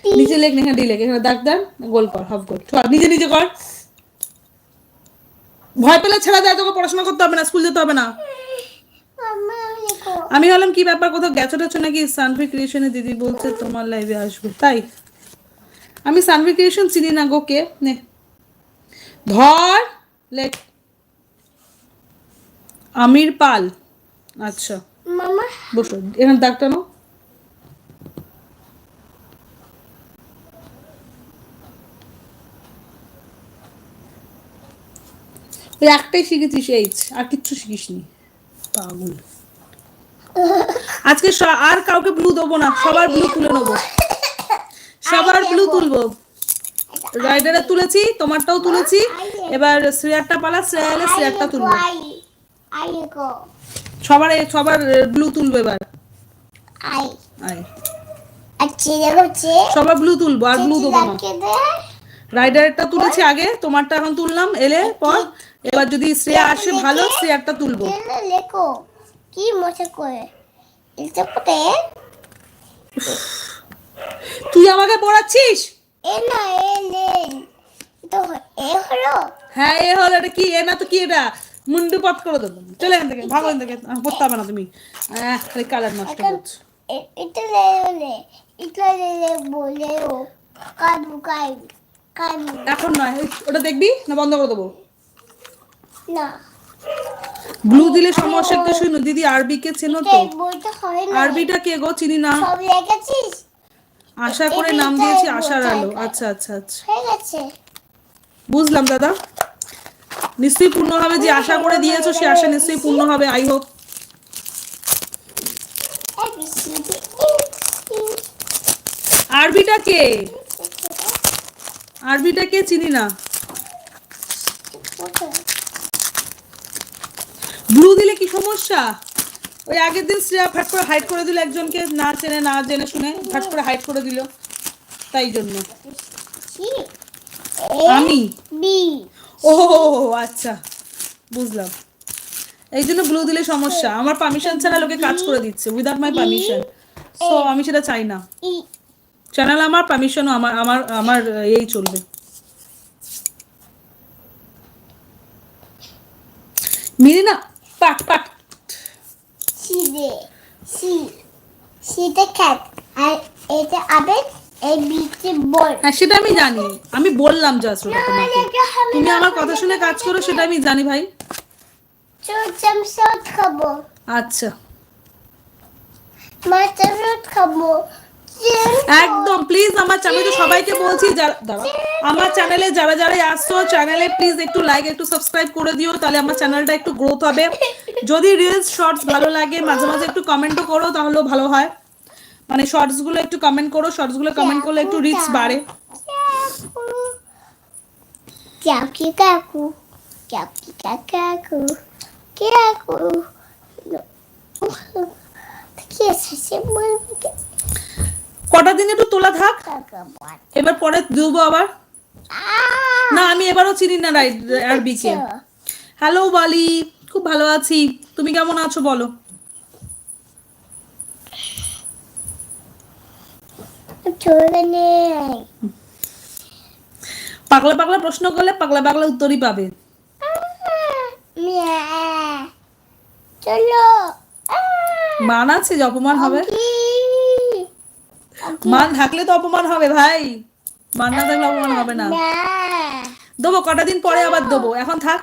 নিচে লেখ না, ডি লেখ, এখানে দাগ দেন, গোল কর, হাফ গোল, নিজে নিজে কর। ভয় পেলে ছেড়ে দেয়, তোকে পড়াশোনা করতে হবে না, স্কুল যেতে হবে না। আমি ভাবলাম কি ব্যাপার, কোথাও গেছো টেছো নাকি। সানভি ক্রিয়েশনে দিদি বলছে তোমার লাইভে আসবে, তাই? আমি সানভি ক্রিয়েশন চিনি না গো, কে? নে ধর, লেখ আমির পাল। আচ্ছা মামা বসো, এখানে দাগটা নাও। ওই একটাই শিখেছিস এইচ, আর কিচ্ছু শিখিসনি, পাগল। আজকে আর কাউকে ব্লু দেবো না, সবার ব্লু তুলে নেবো, সবার ব্লু তুলবো। রাইডারে তুলেছি, তোমারটাও তুলেছি, এবার শ্রেয়ারটা পালা, শ্রেয়া এলে শ্রেয়ারটা তুলবো। সবার ব্লু তুলবো এবার। সবার ব্লু তুলবো, আর ব্লু দেবো না। রাইডারটা তুলেছি আগে, তোমারটা এখন তুললাম, এলে পর। এবার যদি শ্রেয়া আসে ভালো, শ্রেয়ারটা তুলবো। লেখো কি মজা করে এটা পড়ে। তুই আমাকে পড়াচ্ছিস? এ না এ নে তো এ হলো। হ্যাঁ এ হলো, এটা কি? এ না তো কি, এটা মুন্ডু পথ করে দেবো। চলে এখান থেকে, ভাগো এখান থেকে, পড়তে হবে না তুমি। খালি কালার নষ্ট করছো। এটা লে এটা লে বলে ও কাদু কাই কাদু। এখন নয়, ওটা দেখবি না বন্ধ করে দেবো? না ব্লু দিলে সমস্যা কি শুনো দিদি, আরবি কে চেনো তো? বইটা হয় না। আরবিটা কে গো, চিনি না। সব লেখেছিস? আশা করে নাম দিয়েছি আশার আলো। আচ্ছা আচ্ছা আচ্ছা, হয়ে গেছে। বুঝলাম দাদা, নিশ্চয়ই পূর্ণ হবে। যে আশা করে দিয়েছো সে আশা নিশ্চয়ই পূর্ণ হবে, আই হোপ। আরবিটা কে? আরবিটা কে চিনি না। ব্লু দিলে কি সমস্যা? ওই আগের দিন শ্রেয়া ফাট করে হাইড করে দিল একজনকে, না চেনে না জেনে শুনে ফাট করে হাইড করে দিল, তাই জন্য। আমি ও আচ্ছা বুঝলাম, এই জন্য ব্লু দিলে সমস্যা। আমার পারমিশন ছাড়া লোকে কাজ করে দিচ্ছে, উইদাউট মাই পারমিশন। সো আমি সেটা চাই না। চ্যানেল আমার, পারমিশনও আমার, আমার আমার এই চলবে। মিনি না পাট পাট সিতে খ্যাত আর এটা আবেগ এই বিচে বল। হ্যাঁ সেটা আমি জানি, আমি বললাম জাস্ট ওটা তোমাকে, তুমি আমার কথা শুনে কাজ করো, সেটা আমি জানি ভাই। চামচ খাবো। আচ্ছা চামচ খাবো একদম, প্লিজ আমার চ্যানেলে সবাইকে বলছি, আমার চ্যানেলে যারা যারা আসছো, চ্যানেলে প্লিজ একটু লাইক একটু সাবস্ক্রাইব করে দিও, তাহলে আমার চ্যানেলটা একটু গ্রোথ হবে। যদি রিলস শর্টস ভালো লাগে মাঝে মাঝে একটু কমেন্টও করো, তাহলেও ভালো হয়। মানে শর্টস গুলো একটু কমেন্ট করো, শর্টস গুলো কমেন্ট করলে একটু রিচ বাড়ে। কাকু কাকু কাকু কাকু কাকু কি আছে বলবি? কটা দিন একটু তোলা থাক, এবার পরে দেবো আবার। না আমি এবারও চিনি না আরবি কে। হ্যালো বালি, খুব ভালো আছি, তুমি কেমন আছো বলো? পাগলা পাগলা প্রশ্ন করলে পাগলা পাগলা উত্তরই পাবে। চলো মান আছে যে অপমান হবে? মান থাকলে তো অপমান হবে ভাই, মান না থাকলে অপমান হবে না। দেবো কটা দিন পরে আবার দেবো, এখন থাক।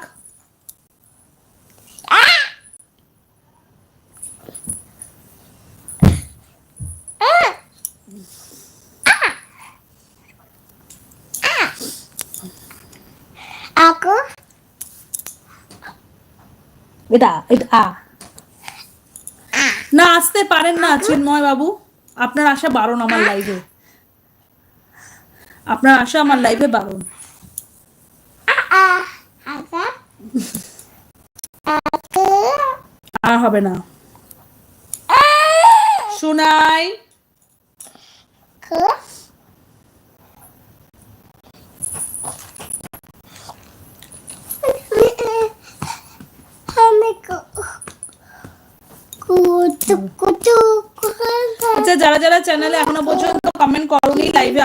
এটা এটা না আসতে পারেন না চিন্ময় বাবু, আপনার আশা বারণ আমার লাইভে, আপনার আশা আমার লাইভে বারণ। আর হবে না শোনাই। আচ্ছা যারা যারা চ্যানেলে এখনো পর্যন্ত কমেন্ট করোনি, লাইভে